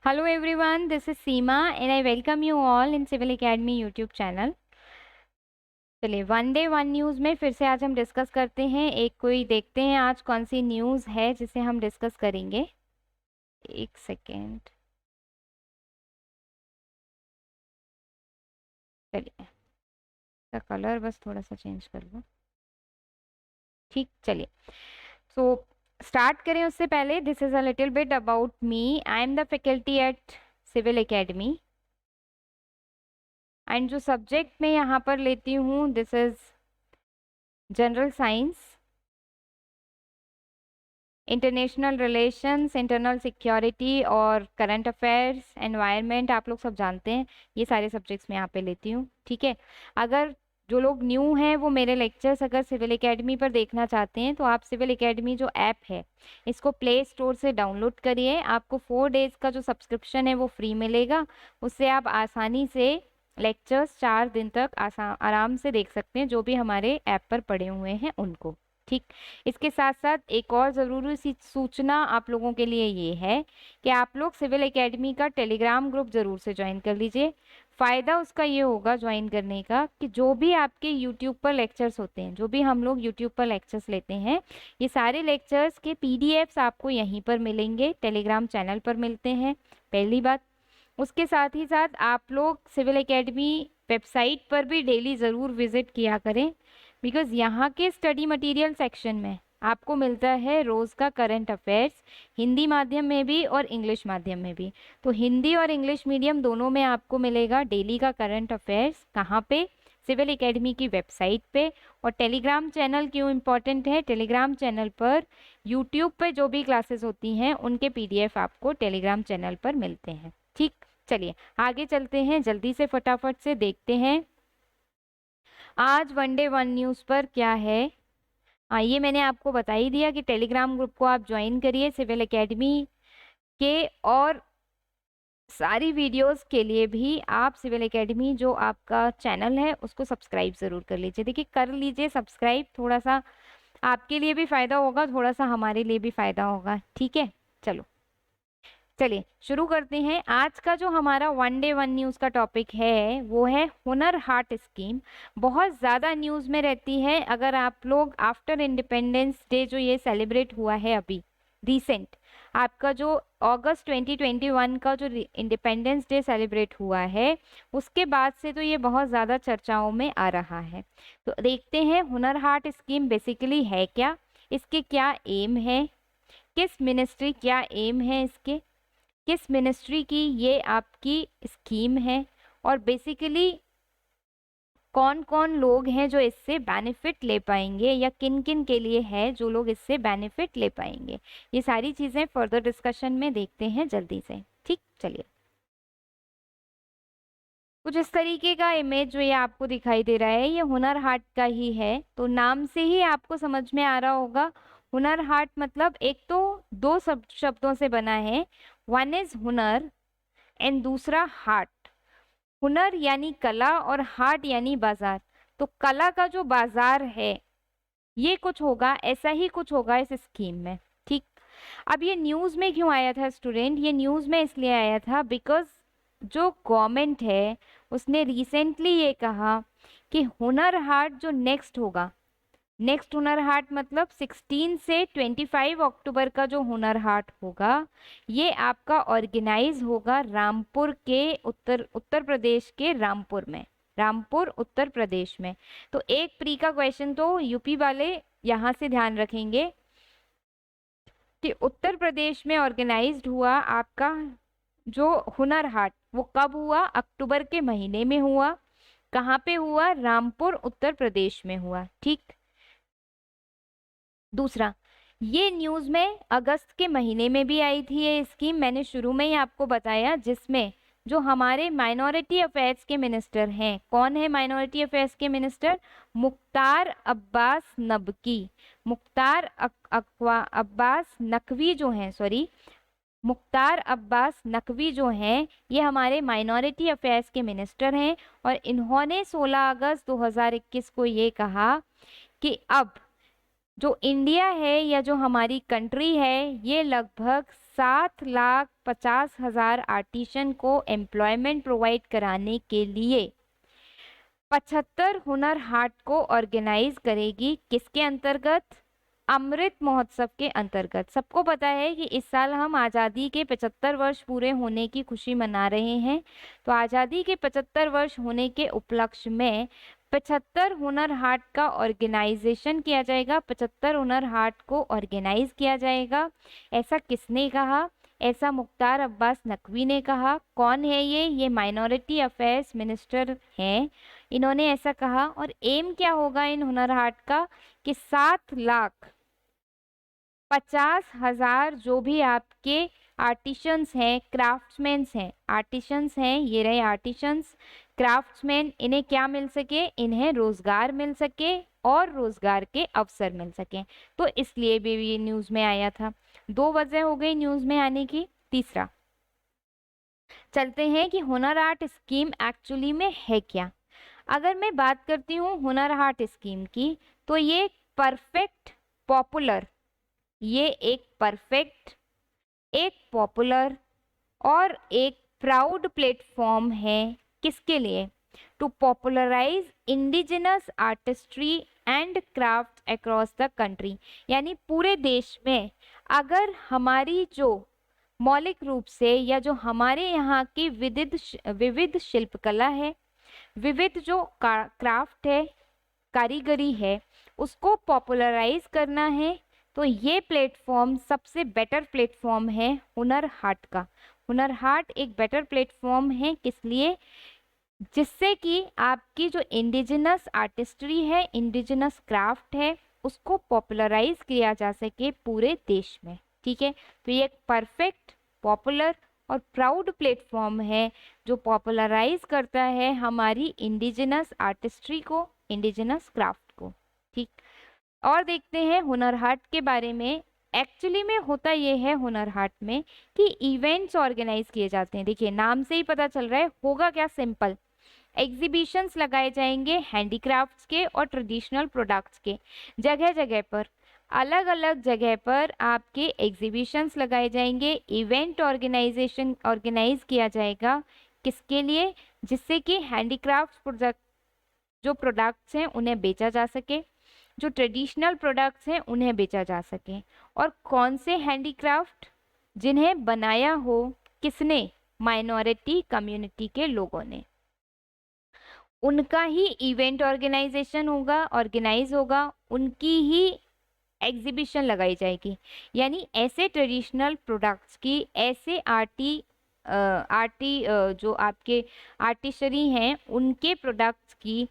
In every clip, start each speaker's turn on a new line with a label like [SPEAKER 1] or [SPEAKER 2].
[SPEAKER 1] Hello everyone, this is Seema and I welcome you all in Civil Academy YouTube channel। चलिए one day one news में फिर से आज हम discuss करते हैं। कोई देखते हैं आज कौन सी न्यूज़ है जिसे हम डिस्कस करेंगे। एक सेकेंड, चलिए का कलर बस थोड़ा सा चेंज कर लो। ठीक, चलिए सो स्टार्ट करें उससे पहले this is a little bit about me. I am the faculty at civil academy and जो सब्जेक्ट मैं यहाँ पर लेती हूँ this is general science, international relations, internal security और करंट अफेयर्स, एनवायरनमेंट, आप लोग सब जानते हैं। ये सारे सब्जेक्ट्स मैं यहाँ पे लेती हूँ। ठीक है, अगर जो लोग न्यू हैं वो मेरे लेक्चर्स अगर सिविल एकेडमी पर देखना चाहते हैं तो आप सिविल एकेडमी जो ऐप है इसको प्ले स्टोर से डाउनलोड करिए। आपको 4 डेज़ का जो सब्सक्रिप्शन है वो फ्री मिलेगा। उससे आप आसानी से लेक्चर्स 4 दिन तक आराम से देख सकते हैं जो भी हमारे ऐप पर पड़े हुए हैं उनको। ठीक, इसके साथ साथ एक और ज़रूरी सी सूचना आप लोगों के लिए ये है कि आप लोग सिविल एकेडमी का टेलीग्राम ग्रुप ज़रूर से ज्वाइन कर लीजिए। फ़ायदा उसका ये होगा ज्वाइन करने का कि जो भी आपके यूट्यूब पर लेक्चर्स होते हैं, जो भी हम लोग यूट्यूब पर लेक्चर्स लेते हैं, ये सारे लेक्चर्स के पीडीएफ्स आपको यहीं पर मिलेंगे, टेलीग्राम चैनल पर मिलते हैं। पहली बात, उसके साथ ही साथ आप लोग सिविल एकेडमी वेबसाइट पर भी डेली ज़रूर विज़िट किया करें, बिकॉज़ यहाँ के स्टडी मटेरियल सेक्शन में आपको मिलता है रोज़ का करंट अफेयर्स, हिंदी माध्यम में भी और इंग्लिश माध्यम में भी। तो हिंदी और इंग्लिश मीडियम दोनों में आपको मिलेगा डेली का करंट अफेयर्स। कहाँ पे? सिविल एकेडमी की वेबसाइट पे। और टेलीग्राम चैनल क्यों इम्पॉर्टेंट है? टेलीग्राम चैनल पर यूट्यूब पे जो भी क्लासेस होती हैं उनके पीडीएफ आपको टेलीग्राम चैनल पर मिलते हैं। ठीक, चलिए आगे चलते हैं, जल्दी से फटाफट से देखते हैं आज वनडे वन न्यूज़ पर क्या है। ये मैंने आपको बता ही दिया कि टेलीग्राम ग्रुप को आप ज्वाइन करिए सिविल एकेडमी के, और सारी वीडियोस के लिए भी आप सिविल एकेडमी जो आपका चैनल है उसको सब्सक्राइब ज़रूर कर लीजिए। देखिए कर लीजिए सब्सक्राइब, थोड़ा सा आपके लिए भी फ़ायदा होगा, थोड़ा सा हमारे लिए भी फ़ायदा होगा। ठीक है, चलो चलिए शुरू करते हैं। आज का जो हमारा वन डे वन न्यूज़ का टॉपिक है वो है हुनर हाट स्कीम। बहुत ज़्यादा न्यूज़ में रहती है। अगर आप लोग आफ्टर इंडिपेंडेंस डे जो ये सेलिब्रेट हुआ है अभी रिसेंट, आपका जो अगस्त 2021 का जो इंडिपेंडेंस डे सेलिब्रेट हुआ है उसके बाद से तो ये बहुत ज़्यादा चर्चाओं में आ रहा है। तो देखते हैं हुनर हाट स्कीम बेसिकली है क्या, इसके क्या एम है, किस मिनिस्ट्री, क्या एम है इसके, किस मिनिस्ट्री की ये आपकी स्कीम है, और बेसिकली कौन कौन लोग हैं जो इससे बेनिफिट ले पाएंगे या किन किन के लिए है जो लोग इससे बेनिफिट ले पाएंगे। ये सारी चीज़ें फर्दर डिस्कशन में देखते हैं जल्दी से। ठीक, चलिए कुछ इस तरीके का इमेज जो ये आपको दिखाई दे रहा है ये हुनर हाट का ही है। तो नाम से ही आपको समझ में आ रहा होगा हुनर हाट मतलब एक तो दो शब्दों से बना है, वन इज हुनर एंड दूसरा हाट। हुनर यानी कला और हाट यानी बाजार। तो कला का जो बाजार है ये कुछ होगा, ऐसा ही कुछ होगा इस स्कीम में। ठीक, अब ये न्यूज़ में क्यों आया था स्टूडेंट? ये न्यूज़ में इसलिए आया था बिकॉज जो गवर्नमेंट है उसने रिसेंटली ये कहा कि हुनर हाट जो नेक्स्ट होगा, नेक्स्ट हुनर हाट मतलब 16 से 25 अक्टूबर का जो हुनर हाट होगा ये आपका ऑर्गेनाइज होगा रामपुर के उत्तर प्रदेश के रामपुर में, रामपुर उत्तर प्रदेश में। तो एक प्री का क्वेश्चन तो यूपी वाले यहाँ से ध्यान रखेंगे कि उत्तर प्रदेश में ऑर्गेनाइज्ड हुआ आपका जो हुनर हाट, वो कब हुआ? अक्टूबर के महीने में हुआ। कहाँ पे हुआ? रामपुर उत्तर प्रदेश में हुआ। ठीक, दूसरा ये न्यूज़ में अगस्त के महीने में भी आई थी ये स्कीम, मैंने शुरू में ही आपको बताया, जिसमें जो हमारे माइनॉरिटी अफेयर्स के मिनिस्टर हैं, कौन है माइनॉरिटी अफेयर्स के मिनिस्टर? मुख्तार अब्बास नबकी, मुख्तार अब्बास नकवी जो हैं, सॉरी मुख्तार अब्बास नकवी जो हैं ये हमारे माइनॉरिटी अफेयर्स के मिनिस्टर हैं। और इन्होंने 16 अगस्त 2021 को ये कहा कि अब जो इंडिया है या जो हमारी कंट्री है ये लगभग 7,50,000 आर्टिशन को एम्प्लॉयमेंट प्रोवाइड कराने के लिए 75 हुनर हाट को ऑर्गेनाइज करेगी। किसके अंतर्गत? अमृत महोत्सव के अंतर्गत। सबको पता है कि इस साल हम आज़ादी के 75 वर्ष पूरे होने की खुशी मना रहे हैं। तो आज़ादी के 75 वर्ष होने के उपलक्ष्य में 75 हुनर हाट का ऑर्गेनाइजेशन किया जाएगा, 75 हुनर हाट को ऑर्गेनाइज किया जाएगा। ऐसा किसने कहा? ऐसा मुख्तार अब्बास नकवी ने कहा। कौन है ये माइनॉरिटी अफेयर्स मिनिस्टर हैं। इन्होंने ऐसा कहा। और एम क्या होगा इन हुनर हाट का कि 7,50,000 जो भी आपके आर्टिशंस हैं, क्राफ्ट्समैन्स हैं, आर्टिशंस हैं, ये रहे आर्टिशंस, क्राफ्ट्समैन, इन्हें क्या मिल सके? इन्हें रोजगार मिल सके और रोजगार के अवसर मिल सके। तो इसलिए भी ये न्यूज में आया था। 2 वजह हो गई न्यूज में आने की। तीसरा चलते हैं कि हुनर हाट स्कीम एक्चुअली में है क्या। अगर मैं बात करती हूँ हुनर हाट स्कीम की, तो ये परफेक्ट पॉपुलर, ये एक परफेक्ट, एक पॉपुलर और एक प्राउड प्लेटफॉर्म है। किसके लिए? To popularise indigenous artistry and craft across the country. यानी पूरे देश में अगर हमारी जो मौलिक रूप से या जो हमारे यहाँ की विविध शिल्पकला है, विविध जो क्राफ्ट है, कारीगरी है, उसको पॉपुलराइज करना है, तो ये प्लेटफॉर्म सबसे बेटर प्लेटफॉर्म है हुनर हाट का। हुनर हाट एक बेटर प्लेटफॉर्म है। किस लिए? जिससे कि आपकी जो इंडिजिनस आर्टिस्ट्री है, इंडिजिनस क्राफ्ट है, उसको पॉपुलराइज किया जा सके पूरे देश में। ठीक है, तो ये एक परफेक्ट, पॉपुलर और प्राउड प्लेटफॉर्म है जो पॉपुलराइज करता है हमारी इंडिजिनस आर्टिस्ट्री को, इंडिजिनस क्राफ्ट को। ठीक, और देखते हैं हुनर हाट के बारे में। एक्चुअली में होता ये है हुनर हाट में कि इवेंट्स ऑर्गेनाइज किए जाते हैं। देखिए नाम से ही पता चल रहा है, होगा क्या? सिंपल, एग्जीबिशंस लगाए जाएंगे हैंडीक्राफ्ट्स के और ट्रेडिशनल प्रोडक्ट्स के। जगह जगह पर, अलग अलग जगह पर आपके एग्जीबिशंस लगाए जाएंगे, इवेंट ऑर्गेनाइज किया जाएगा। किसके लिए? जिससे कि हैंडीक्राफ्ट प्रोडक्ट, जो प्रोडक्ट्स हैं उन्हें बेचा जा सके, जो ट्रेडिशनल प्रोडक्ट्स हैं उन्हें बेचा जा सके। और कौन से हैंडीक्राफ्ट? जिन्हें बनाया हो किसने? माइनॉरिटी कम्युनिटी के लोगों ने। उनका ही इवेंट ऑर्गेनाइज होगा, उनकी ही एग्जीबिशन लगाई जाएगी। यानी ऐसे ट्रेडिशनल प्रोडक्ट्स की, ऐसे जो आपके आर्टिसरी हैं उनके प्रोडक्ट्स की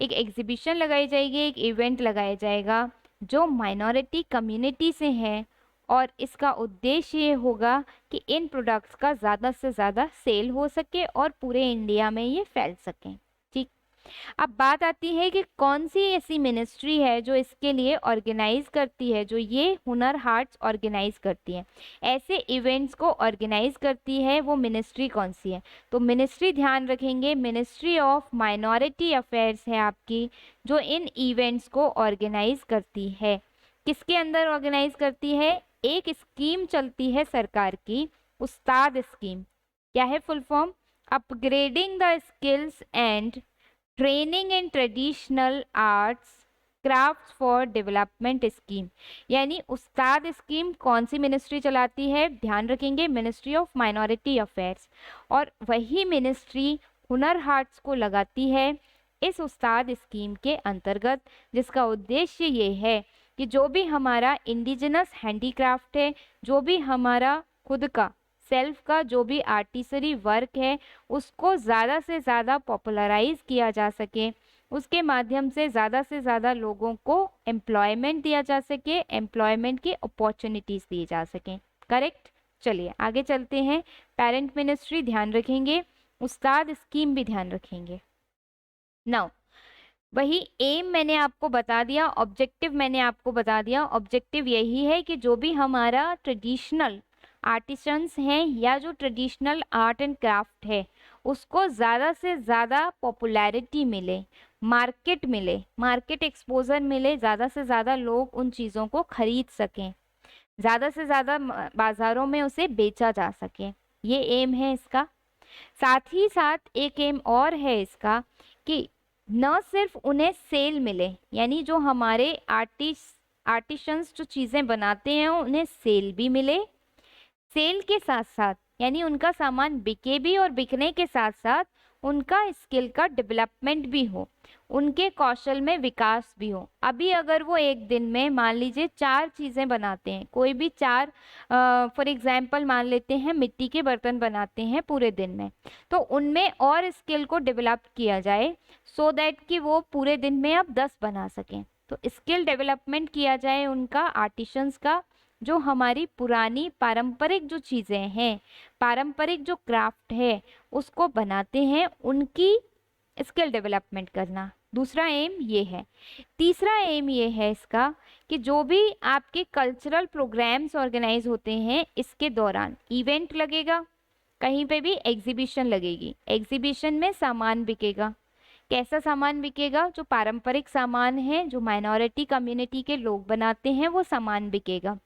[SPEAKER 1] एक एग्जीबिशन लगाई जाएगी, एक इवेंट लगाया जाएगा जो माइनॉरिटी कम्युनिटी से है। और इसका उद्देश्य ये होगा कि इन प्रोडक्ट्स का ज़्यादा से ज़्यादा सेल हो सके और पूरे इंडिया में ये फैल सकें। ठीक, अब बात आती है कि कौन सी ऐसी मिनिस्ट्री है जो इसके लिए ऑर्गेनाइज करती है, जो ये हुनर हाट्स ऑर्गेनाइज करती है, ऐसे इवेंट्स को ऑर्गेनाइज करती है, वो मिनिस्ट्री कौन सी है? तो मिनिस्ट्री ध्यान रखेंगे, मिनिस्ट्री ऑफ माइनॉरिटी अफेयर्स है आपकी, जो इन इवेंट्स को ऑर्गेनाइज करती है। किसके अंदर ऑर्गेनाइज करती है? एक स्कीम चलती है सरकार की, उस्ताद स्कीम। क्या है full form? Upgrading the skills and training in traditional arts crafts for development scheme. यानी उस्ताद स्कीम कौन सी मिनिस्ट्री चलाती है? ध्यान रखेंगे, मिनिस्ट्री ऑफ माइनॉरिटी अफेयर्स। और वही मिनिस्ट्री हुनर हाट्स को लगाती है इस उस्ताद स्कीम के अंतर्गत, जिसका उद्देश्य ये है कि जो भी हमारा इंडिजिनस हैंडीक्राफ्ट है, जो भी हमारा खुद का सेल्फ का जो भी आर्टिसरी वर्क है, उसको ज़्यादा से ज़्यादा पॉपुलराइज किया जा सके, उसके माध्यम से ज़्यादा लोगों को एम्प्लॉयमेंट दिया जा सके, एम्प्लॉयमेंट की अपॉर्चुनिटीज़ दी जा सकें। करेक्ट। चलिए आगे चलते हैं। पेरेंट मिनिस्ट्री ध्यान रखेंगे, उस्ताद स्कीम भी ध्यान रखेंगे। नाउ वही एम मैंने आपको बता दिया, ऑब्जेक्टिव मैंने आपको बता दिया। ऑब्जेक्टिव यही है कि जो भी हमारा ट्रेडिशनल आर्टिसंस हैं या जो ट्रेडिशनल आर्ट एंड क्राफ्ट है, उसको ज़्यादा से ज़्यादा पॉपुलैरिटी मिले, मार्केट मिले, मार्केट एक्सपोजर मिले, ज़्यादा से ज़्यादा लोग उन चीज़ों को खरीद सकें, ज़्यादा से ज़्यादा बाज़ारों में उसे बेचा जा सके, ये एम है इसका। साथ ही साथ एक एम और है इसका कि न सिर्फ उन्हें सेल मिले, यानी जो हमारे आर्टिशंस जो चीज़ें बनाते हैं उन्हें सेल भी मिले, सेल के साथ साथ यानी उनका सामान बिके भी और बिकने के साथ साथ उनका स्किल का डेवलपमेंट भी हो, उनके कौशल में विकास भी हो। अभी अगर वो एक दिन में मान लीजिए 4 चीज़ें बनाते हैं, कोई भी 4 फॉर एग्जांपल मान लेते हैं मिट्टी के बर्तन बनाते हैं पूरे दिन में, तो उनमें और स्किल को डेवलप किया जाए सो दैट कि वो पूरे दिन में अब 10 बना सकें। तो स्किल डेवलपमेंट किया जाए उनका, आर्टिशंस का, जो हमारी पुरानी पारंपरिक जो चीज़ें हैं, पारंपरिक जो क्राफ्ट है उसको बनाते हैं, उनकी स्किल डेवलपमेंट करना। दूसरा एम ये है। तीसरा एम ये है इसका कि जो भी आपके कल्चरल प्रोग्राम्स ऑर्गेनाइज होते हैं इसके दौरान इवेंट लगेगा, कहीं पे भी एग्जीबिशन लगेगी, एग्जीबिशन में सामान बिकेगा। कैसा सामान बिकेगा? जो पारंपरिक सामान है, जो माइनॉरिटी कम्युनिटी के लोग बनाते हैं वो सामान बिकेगा।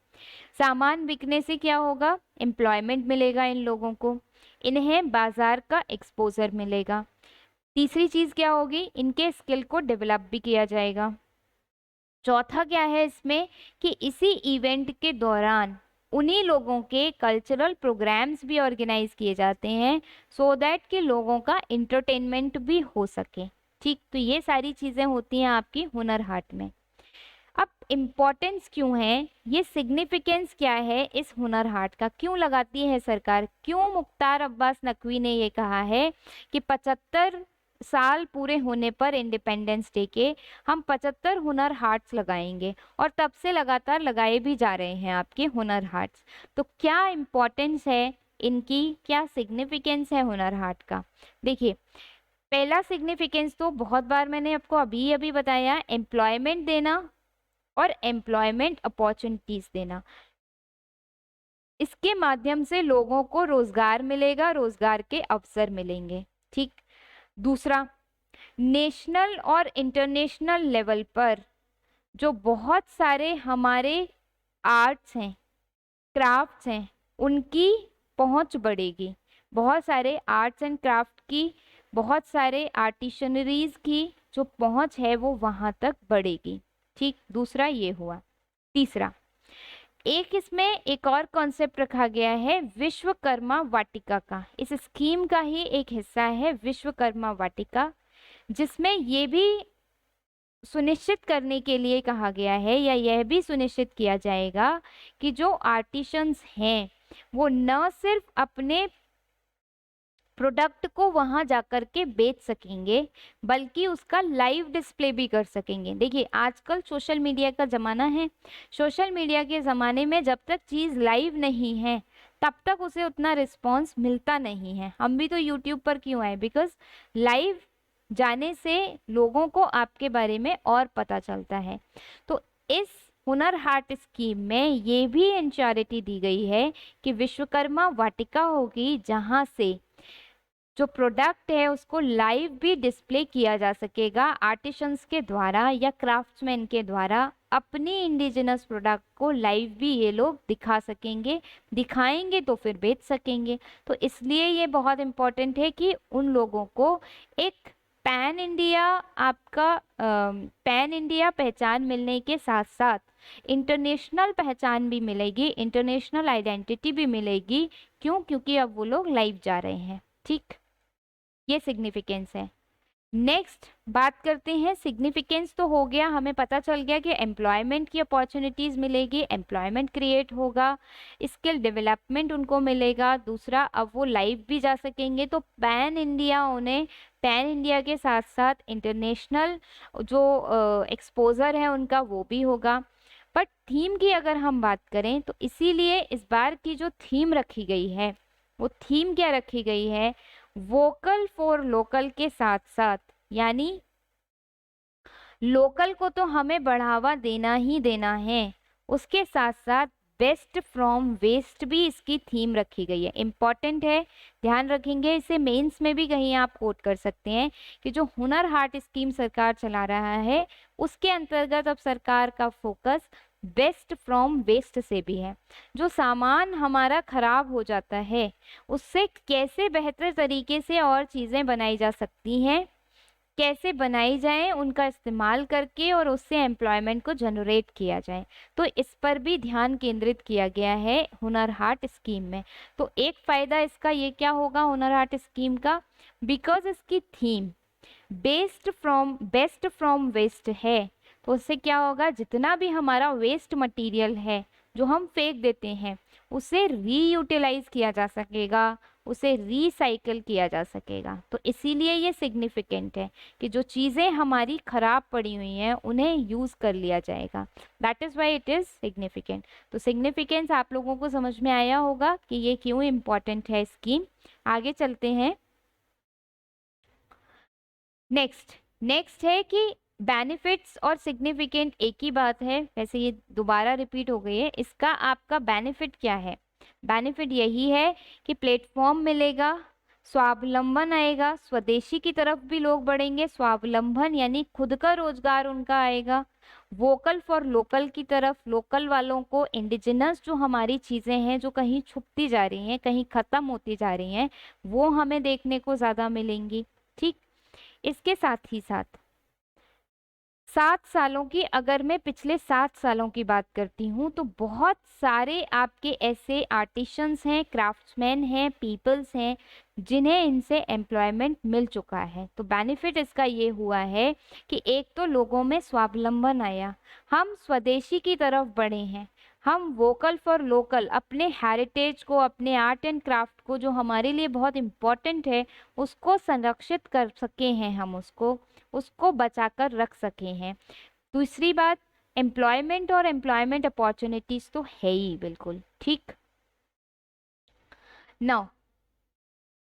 [SPEAKER 1] सामान बिकने से क्या होगा? एम्प्लॉयमेंट मिलेगा इन लोगों को, इन्हें बाजार का एक्सपोजर मिलेगा। तीसरी चीज क्या होगी? इनके स्किल को डेवलप भी किया जाएगा। चौथा क्या है इसमें कि इसी इवेंट के दौरान उन्हीं लोगों के कल्चरल प्रोग्राम्स भी ऑर्गेनाइज किए जाते हैं सो दैट कि लोगों का इंटरटेनमेंट भी हो सके। ठीक, तो ये सारी चीज़ें होती हैं आपकी हुनर हाट में। अब इम्पोर्टेंस क्यों है, ये सिग्निफिकेंस क्या है इस हुनर हाट का, क्यों लगाती है सरकार, क्यों मुख्तार अब्बास नकवी ने ये कहा है कि 75 साल पूरे होने पर इंडिपेंडेंस डे के हम 75 हुनर हाट्स लगाएंगे, और तब से लगातार लगाए भी जा रहे हैं आपके हुनर हाट्स। तो क्या इम्पोर्टेंस है इनकी, क्या सिग्निफिकेंस है हुनर हाट का? देखिए, पहला सिग्निफिकेंस तो बहुत बार मैंने आपको अभी अभी बताया, एम्प्लॉयमेंट देना और एम्प्लॉयमेंट अपॉर्चुनिटीज देना। इसके माध्यम से लोगों को रोजगार मिलेगा, रोजगार के अवसर मिलेंगे। ठीक। दूसरा, नेशनल और इंटरनेशनल लेवल पर जो बहुत सारे हमारे आर्ट्स हैं, क्राफ्ट्स हैं, उनकी पहुंच बढ़ेगी। बहुत सारे आर्ट्स एंड क्राफ्ट की, बहुत सारे आर्टिशनरीज की जो पहुंच है वो वहां तक बढ़ेगी। ठीक, दूसरा ये हुआ। तीसरा, एक इसमें एक और कॉन्सेप्ट रखा गया है विश्वकर्मा वाटिका का। इस स्कीम का ही एक हिस्सा है विश्वकर्मा वाटिका, जिसमें ये भी सुनिश्चित करने के लिए कहा गया है, या यह भी सुनिश्चित किया जाएगा कि जो आर्टिशंस हैं वो न सिर्फ अपने प्रोडक्ट को वहां जाकर के बेच सकेंगे बल्कि उसका लाइव डिस्प्ले भी कर सकेंगे। देखिए, आजकल सोशल मीडिया का ज़माना है, सोशल मीडिया के ज़माने में जब तक चीज़ लाइव नहीं है तब तक उसे उतना रिस्पॉन्स मिलता नहीं है। हम भी तो यूट्यूब पर क्यों आए? बिकॉज लाइव जाने से लोगों को आपके बारे में और पता चलता है। तो इस हुनर हाट स्कीम में ये भी इंश्योरिटी दी गई है कि विश्वकर्मा वाटिका होगी जहाँ से जो प्रोडक्ट है उसको लाइव भी डिस्प्ले किया जा सकेगा आर्टिशंस के द्वारा या क्राफ्ट्समैन के द्वारा। अपनी इंडिजिनस प्रोडक्ट को लाइव भी ये लोग दिखा सकेंगे, दिखाएंगे तो फिर बेच सकेंगे। तो इसलिए ये बहुत इम्पोर्टेंट है कि उन लोगों को एक पैन इंडिया, आपका पैन इंडिया पहचान मिलने के साथ साथ इंटरनेशनल पहचान भी मिलेगी, इंटरनेशनल आइडेंटिटी भी मिलेगी। क्यों? क्योंकि अब वो लोग लाइव जा रहे हैं। ठीक, ये सिग्निफिकेंस है। नेक्स्ट बात करते हैं, सिग्निफिकेंस तो हो गया, हमें पता चल गया कि एम्प्लॉयमेंट की अपॉर्चुनिटीज मिलेगी, एम्प्लॉयमेंट क्रिएट होगा, स्किल डेवलपमेंट उनको मिलेगा। दूसरा, अब वो लाइव भी जा सकेंगे। तो पैन इंडिया, उन्हें पैन इंडिया के साथ साथ इंटरनेशनल जो एक्सपोजर है उनका वो भी होगा। बट थीम की अगर हम बात करें तो इसीलिए इस बार की जो थीम रखी गई है वो थीम क्या रखी गई है? वोकल फॉर लोकल के साथ साथ, यानी लोकल को तो हमें बढ़ावा देना ही देना है, उसके साथ साथ बेस्ट फ्रॉम वेस्ट भी इसकी थीम रखी गई है। इंपॉर्टेंट है, ध्यान रखेंगे, इसे मेंस में भी कहीं आप कोट कर सकते हैं कि जो हुनर हाट स्कीम सरकार चला रहा है उसके अंतर्गत अब सरकार का फोकस बेस्ट फ्रॉम वेस्ट से भी है। जो सामान हमारा खराब हो जाता है उससे कैसे बेहतर तरीके से और चीज़ें बनाई जा सकती हैं, कैसे बनाई जाए, उनका इस्तेमाल करके और उससे एम्प्लॉयमेंट को जनरेट किया जाए, तो इस पर भी ध्यान केंद्रित किया गया है हुनर हाट स्कीम में। तो एक फ़ायदा इसका ये क्या होगा हुनर हाट स्कीम का, बिकॉज इसकी थीम बेस्ट फ्रॉम वेस्ट है, तो उससे क्या होगा, जितना भी हमारा वेस्ट मटेरियल है जो हम फेंक देते हैं उसे रीयूटिलाइज किया जा सकेगा, उसे रिसाइकल किया जा सकेगा। तो इसीलिए ये सिग्निफिकेंट है कि जो चीज़ें हमारी खराब पड़ी हुई हैं उन्हें यूज़ कर लिया जाएगा। That is why it is significant. तो सिग्निफिकेंस आप लोगों को समझ में आया होगा कि ये क्यों इम्पॉर्टेंट है स्कीम। आगे चलते हैं। नेक्स्ट है कि बेनिफिट्स और सिग्निफिकेंट एक ही बात है, वैसे ये दोबारा रिपीट हो गई है। इसका आपका बेनिफिट क्या है, बेनिफिट यही है कि प्लेटफॉर्म मिलेगा, स्वावलंबन आएगा, स्वदेशी की तरफ भी लोग बढ़ेंगे, स्वावलंबन यानी खुद का रोजगार उनका आएगा, वोकल फॉर लोकल की तरफ, लोकल वालों को इंडिजिनस जो हमारी चीज़ें हैं जो कहीं छुपती जा रही हैं, कहीं ख़त्म होती जा रही हैं, वो हमें देखने को ज़्यादा मिलेंगी। ठीक, इसके साथ ही साथ 7 सालों की, अगर मैं पिछले 7 सालों की बात करती हूँ तो बहुत सारे आपके ऐसे आर्टिशंस हैं, क्राफ्ट्समैन हैं, पीपल्स हैं जिन्हें इनसे एम्प्लॉयमेंट मिल चुका है। तो बेनिफिट इसका ये हुआ है कि एक तो लोगों में स्वावलंबन आया, हम स्वदेशी की तरफ बढ़े हैं, हम वोकल फॉर लोकल, अपने हेरिटेज को, अपने आर्ट एंड क्राफ्ट को जो हमारे लिए बहुत इम्पोर्टेंट है उसको संरक्षित कर सके हैं, हम उसको बचाकर रख सके हैं। दूसरी बात, एम्प्लॉयमेंट और एम्प्लॉयमेंट अपॉर्चुनिटीज तो है ही बिल्कुल। ठीक, नाउ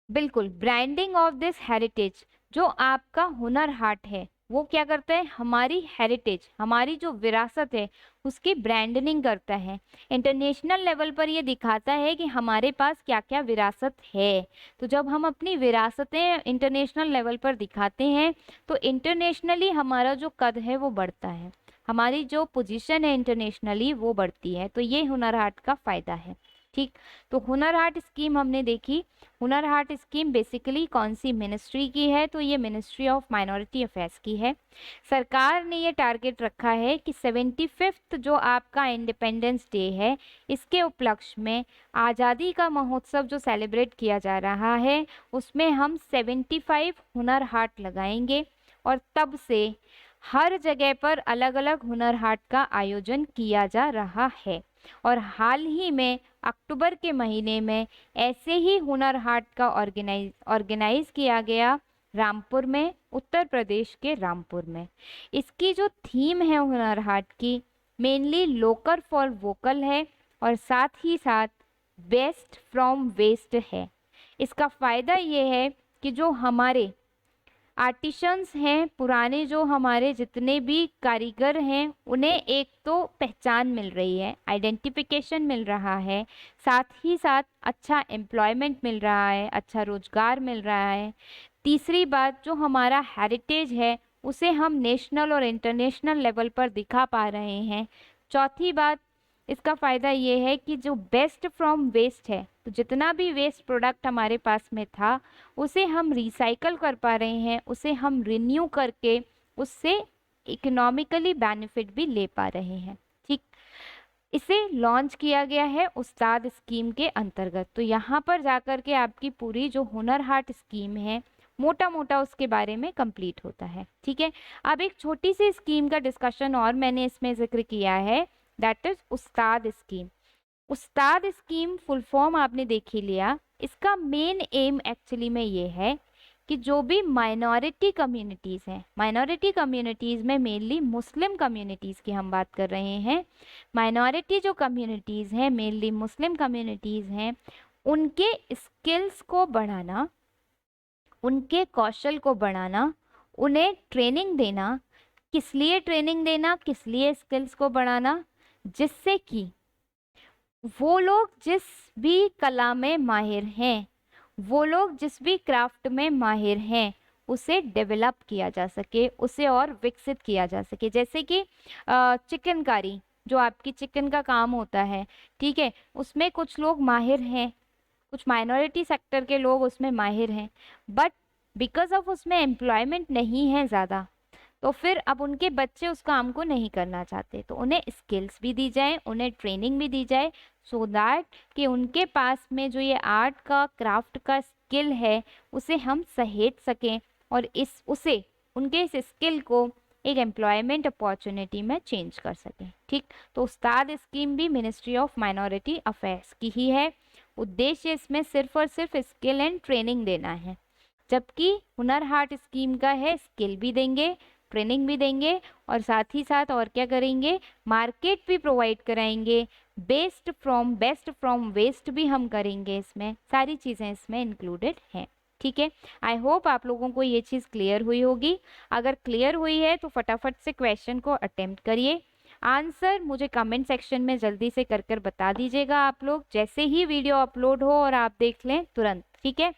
[SPEAKER 1] बिल्कुल ब्रांडिंग ऑफ दिस हेरिटेज, जो आपका हुनर हाट है वो क्या करता है, हमारी हेरिटेज, हमारी जो विरासत है उसकी ब्रांडिंग करता है, इंटरनेशनल लेवल पर ये दिखाता है कि हमारे पास क्या क्या विरासत है। तो जब हम अपनी विरासतें इंटरनेशनल लेवल पर दिखाते हैं तो इंटरनेशनली हमारा जो कद है वो बढ़ता है, हमारी जो पोजीशन है इंटरनेशनली वो बढ़ती है। तो ये हुनर हाट का फ़ायदा है। ठीक, तो हुनर हाट स्कीम हमने देखी। हुनर हाट स्कीम बेसिकली कौन सी मिनिस्ट्री की है, तो ये मिनिस्ट्री ऑफ माइनॉरिटी अफेयर्स की है। सरकार ने ये टारगेट रखा है कि 75th जो आपका इंडिपेंडेंस डे है इसके उपलक्ष्य में आज़ादी का महोत्सव जो सेलिब्रेट किया जा रहा है उसमें हम 75 हुनर हाट लगाएंगे और तब से हर जगह पर अलग अलग हुनर हाट का आयोजन किया जा रहा है। और हाल ही में अक्टूबर के महीने में ऐसे ही हुनर हाट का ऑर्गेनाइज किया गया रामपुर में, उत्तर प्रदेश के रामपुर में। इसकी जो थीम है हुनर हाट की, मेनली लोकल फॉर वोकल है और साथ ही साथ बेस्ट फ्रॉम वेस्ट है। इसका फ़ायदा ये है कि जो हमारे आर्टिशंस हैं, पुराने जो हमारे जितने भी कारीगर हैं उन्हें एक तो पहचान मिल रही है, आइडेंटिफिकेशन मिल रहा है, साथ ही साथ अच्छा एम्प्लॉयमेंट मिल रहा है, अच्छा रोजगार मिल रहा है। तीसरी बात, जो हमारा हेरिटेज है उसे हम नेशनल और इंटरनेशनल लेवल पर दिखा पा रहे हैं। चौथी बात, इसका फ़ायदा ये है कि जो बेस्ट फ्रॉम वेस्ट है, तो जितना भी वेस्ट प्रोडक्ट हमारे पास में था उसे हम रिसाइकल कर पा रहे हैं, उसे हम रिन्यू करके उससे इकोनॉमिकली बेनिफिट भी ले पा रहे हैं। ठीक, इसे लॉन्च किया गया है उस्ताद स्कीम के अंतर्गत। तो यहाँ पर जाकर के आपकी पूरी जो हुनर हाट स्कीम है मोटा मोटा उसके बारे में कंप्लीट होता है। ठीक है, अब एक छोटी सी स्कीम का डिस्कशन और मैंने इसमें जिक्र किया है, that is Ustad scheme. Ustad scheme full form आपने देख ही लिया। इसका मेन एम एक्चुअली में ये है कि जो भी माइनॉरिटी कम्युनिटीज़ हैं, माइनॉरिटी कम्युनिटीज़ में मेनली मुस्लिम कम्युनिटीज़ की हम बात कर रहे हैं, माइनॉरिटी जो कम्युनिटीज़ हैं मेनली मुस्लिम कम्युनिटीज़ हैं, उनके स्किल्स को बढ़ाना, उनके कौशल को बढ़ाना, उन्हें ट्रेनिंग देना। किस लिए ट्रेनिंग देना, किस लिए स्किल्स को बढ़ाना, जिससे कि वो लोग जिस भी कला में माहिर हैं, वो लोग जिस भी क्राफ्ट में माहिर हैं, उसे डेवलप किया जा सके, उसे और विकसित किया जा सके। जैसे कि चिकनकारी, जो आपकी चिकन का काम होता है, ठीक है, उसमें कुछ लोग माहिर हैं, कुछ माइनॉरिटी सेक्टर के लोग उसमें माहिर हैं, बट बिकॉज ऑफ उसमें एम्प्लॉयमेंट नहीं है ज़्यादा, तो फिर अब उनके बच्चे उस काम को नहीं करना चाहते, तो उन्हें स्किल्स भी दी जाए, उन्हें ट्रेनिंग भी दी जाए, सो दैट कि उनके पास में जो ये आर्ट का क्राफ्ट का स्किल है उसे हम सहेज सकें और इस उसे उनके इस स्किल को एक एम्प्लॉयमेंट अपॉर्चुनिटी में चेंज कर सकें। ठीक, तो उस्ताद स्कीम भी मिनिस्ट्री ऑफ माइनॉरिटी अफेयर्स की ही है। उद्देश्य इसमें सिर्फ और सिर्फ स्किल एंड ट्रेनिंग देना है, जबकि हुनर हाट स्कीम का है स्किल भी देंगे, ट्रेनिंग भी देंगे और साथ ही साथ और क्या करेंगे, मार्केट भी प्रोवाइड कराएंगे, बेस्ट फ्रॉम वेस्ट भी हम करेंगे, इसमें सारी चीज़ें इसमें इंक्लूडेड हैं। ठीक है, आई होप आप लोगों को ये चीज़ क्लियर हुई होगी। अगर क्लियर हुई है तो फटाफट से क्वेश्चन को अटेम्प्ट करिए, आंसर मुझे कमेंट सेक्शन में जल्दी से कर कर बता दीजिएगा आप लोग, जैसे ही वीडियो अपलोड हो और आप देख लें तुरंत। ठीक है,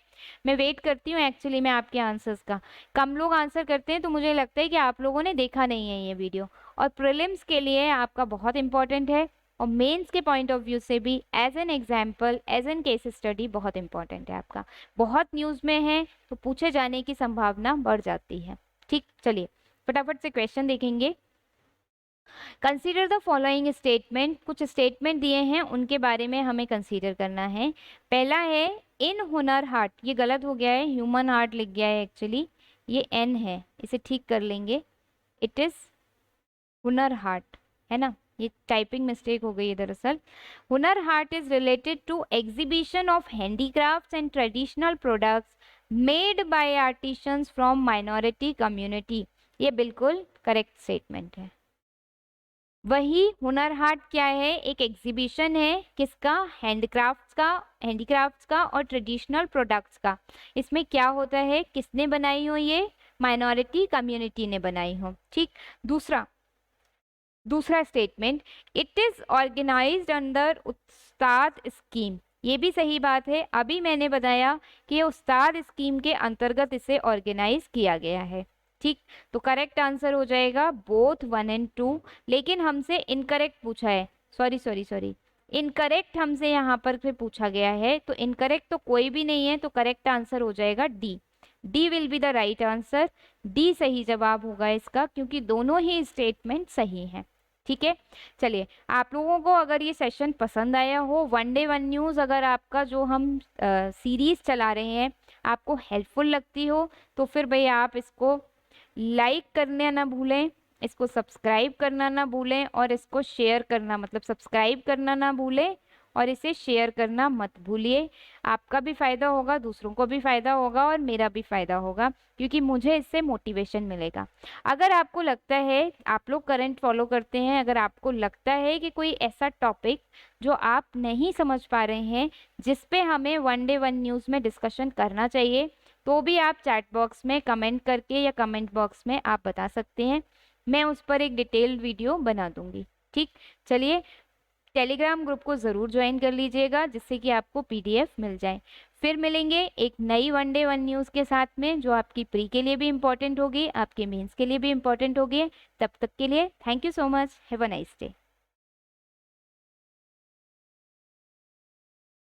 [SPEAKER 1] मैं वेट करती हूँ एक्चुअली मैं आपके आंसर्स का। कम लोग आंसर करते हैं तो मुझे लगता है कि आप लोगों ने देखा नहीं है ये वीडियो, और प्रीलिम्स के लिए आपका बहुत इंपॉर्टेंट है, और मेंस के पॉइंट ऑफ व्यू से भी as an example, as an case study बहुत इंपॉर्टेंट है आपका। बहुत न्यूज़ में है तो पूछे जाने की संभावना बढ़ जाती है। ठीक, चलिए फटाफट से क्वेश्चन देखेंगे। कंसीडर द फॉलोइंग स्टेटमेंट, कुछ स्टेटमेंट दिए हैं उनके बारे में हमें कंसीडर करना है। पहला है इन हुनर हाट, ये गलत हो गया है, ह्यूमन हार्ट लिख गया है एक्चुअली, ये एन है, इसे ठीक कर लेंगे, इट इज हुनर हाट, है ना, ये टाइपिंग मिस्टेक हो गई है दरअसल। Hunar Haat is related to exhibition of handicrafts and traditional products made by artisans from minority community, ये बिल्कुल करेक्ट स्टेटमेंट है। वही हुनर हाट क्या है, एक एग्जीबिशन है, किसका, हैंडीक्राफ्ट्स का और ट्रेडिशनल प्रोडक्ट्स का। इसमें क्या होता है, किसने बनाई हो, ये माइनॉरिटी कम्युनिटी ने बनाई हो। ठीक, दूसरा statement, it is organised under Ustad scheme, ये भी सही बात है, अभी मैंने बताया कि ये उस्ताद स्कीम के अंतर्गत इसे ऑर्गेनाइज किया गया है। ठीक, तो करेक्ट आंसर हो जाएगा बोथ 1 एंड 2, लेकिन हमसे इनकरेक्ट पूछा है, सॉरी इनकरेक्ट हमसे यहाँ पर फिर पूछा गया है, तो इनकरेक्ट तो कोई भी नहीं है, तो करेक्ट आंसर हो जाएगा D will be the right answer, D सही जवाब होगा इसका, क्योंकि दोनों ही स्टेटमेंट सही हैं। ठीक है, चलिए आप लोगों को अगर ये सेशन पसंद आया हो, वन डे वन न्यूज़ अगर आपका जो हम सीरीज़ चला रहे हैं आपको हेल्पफुल लगती हो, तो फिर भाई आप इसको लाइक करना ना भूलें, इसको सब्सक्राइब करना ना भूलें, और इसको शेयर करना, मतलब सब्सक्राइब करना ना भूलें और इसे शेयर करना मत भूलिए। आपका भी फ़ायदा होगा, दूसरों को भी फ़ायदा होगा और मेरा भी फ़ायदा होगा, क्योंकि मुझे इससे मोटिवेशन मिलेगा। अगर आपको लगता है, आप लोग करंट फॉलो करते हैं, अगर आपको लगता है कि कोई ऐसा टॉपिक जो आप नहीं समझ पा रहे हैं जिस पे हमें वन डे वन न्यूज़ में डिस्कशन करना चाहिए, तो भी आप चैट बॉक्स में कमेंट करके या कमेंट बॉक्स में आप बता सकते हैं, मैं उस पर एक डिटेल्ड वीडियो बना दूंगी। ठीक, चलिए टेलीग्राम ग्रुप को ज़रूर ज्वाइन कर लीजिएगा, जिससे कि आपको पीडीएफ मिल जाए। फिर मिलेंगे एक नई वन डे वन न्यूज़ के साथ में, जो आपकी प्री के लिए भी इम्पोर्टेंट होगी, आपके मेंस के लिए भी इम्पोर्टेंट होगी। तब तक के लिए thank you so much, have a nice day.